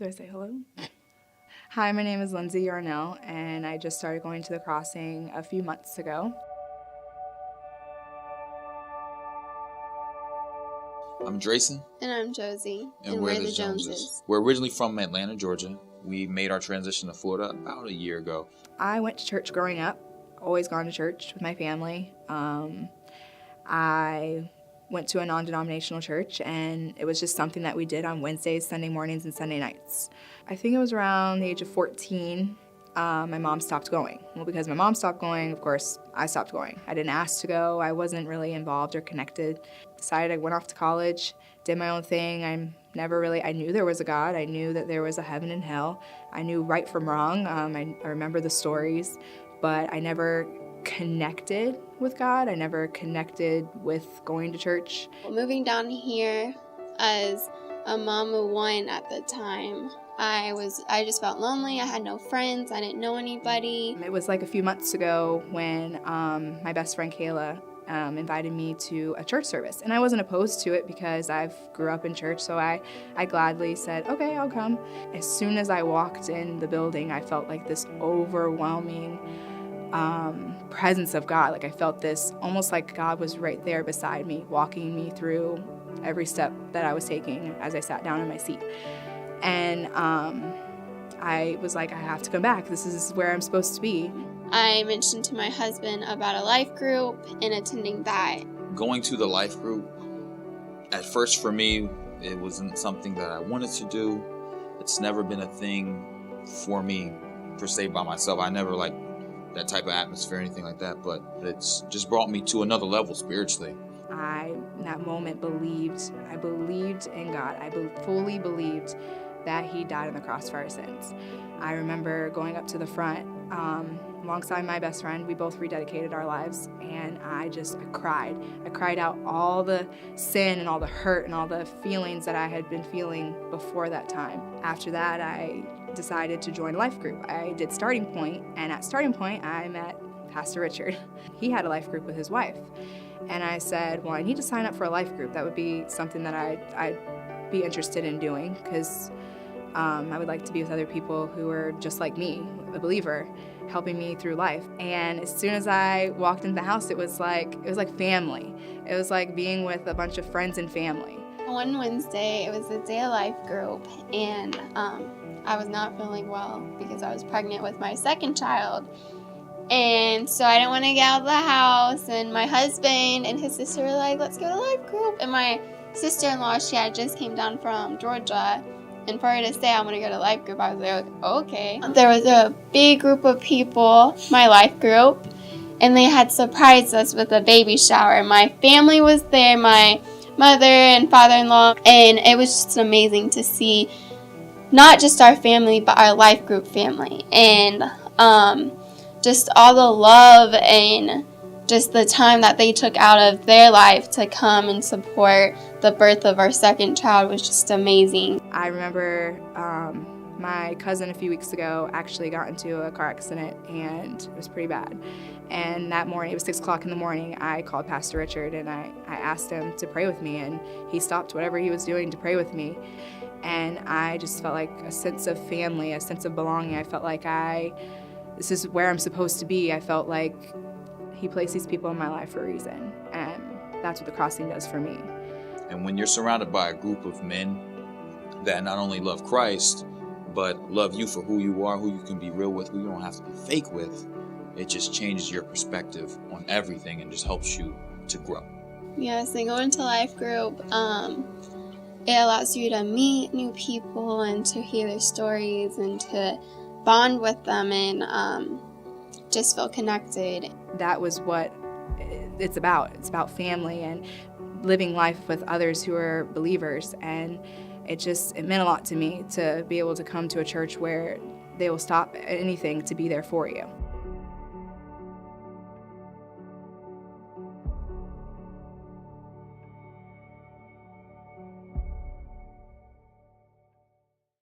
Do I say hello? Hi, my name is Lindsay Yarnell, and I just started going to the Crossing a few months ago. I'm Drayson. And I'm Josie. And we're the Joneses. We're originally from Atlanta, Georgia. We made our transition to Florida about a year ago. I went to church growing up, always gone to church with my family. I went to a non-denominational church, and it was just something that we did on Wednesdays, Sunday mornings, and Sunday nights. I think it was around the age of 14, my mom stopped going. Well, because my mom stopped going, of course, I stopped going. I didn't ask to go. I wasn't really involved or connected. Decided I went off to college, did my own thing. I knew there was a God. I knew that there was a heaven and hell. I knew right from wrong. I remember the stories, but I never connected with God. I never connected with going to church. Moving down here as a mom of one at the time, I just felt lonely. I had no friends. I didn't know anybody. It was like a few months ago when my best friend Kayla invited me to a church service. And I wasn't opposed to it because I grew up in church, so I gladly said, okay, I'll come. As soon as I walked in the building, I felt like this overwhelming presence of God. Like I felt this, almost like God was right there beside me, walking me through every step that I was taking as I sat down in my seat. And I was like, I have to come back. This is where I'm supposed to be. I mentioned to my husband about a life group and attending that. Going to the life group, at first for me, it wasn't something that I wanted to do. It's never been a thing for me, per se, by myself. I never liked that type of atmosphere or anything like that, but it's just brought me to another level spiritually. I, in that moment, believed in God. I fully believed that He died on the cross for our sins. I remember going up to the front alongside my best friend. We both rededicated our lives, and I cried. I cried out all the sin and all the hurt and all the feelings that I had been feeling before that time. After that, I decided to join a life group. I did Starting Point, and at Starting Point, I met Pastor Richard. He had a life group with his wife, and I said, well, I need to sign up for a life group. That would be something that I'd be interested in doing, because I would like to be with other people who are just like me, a believer, helping me through life. And as soon as I walked into the house, it was like family. It was like being with a bunch of friends and family. One Wednesday, it was the day of life group, and I was not feeling well because I was pregnant with my second child. And so I didn't want to get out of the house, and my husband and his sister were like, let's go to life group. And my sister-in-law, she had just came down from Georgia, and for her to say, I'm going to go to life group, I was like, okay. There was a big group of people, my life group, and they had surprised us with a baby shower. My family was there, my mother and father-in-law, and it was just amazing to see not just our family, but our life group family. And just all the love and just the time that they took out of their life to come and support the birth of our second child was just amazing. I remember my cousin a few weeks ago actually got into a car accident, and it was pretty bad. And that morning, it was 6 o'clock in the morning, I called Pastor Richard, and I asked him to pray with me, and he stopped whatever he was doing to pray with me. And I just felt like a sense of family, a sense of belonging. I felt like this is where I'm supposed to be. I felt like He placed these people in my life for a reason, and that's what the Crossing does for me. And when you're surrounded by a group of men that not only love Christ, but love you for who you are, who you can be real with, who you don't have to be fake with, it just changes your perspective on everything and just helps you to grow. Yes, and going to life group, it allows you to meet new people and to hear their stories and to bond with them and just feel connected. That was what it's about. It's about family and living life with others who are believers. And it meant a lot to me to be able to come to a church where they will stop at anything to be there for you.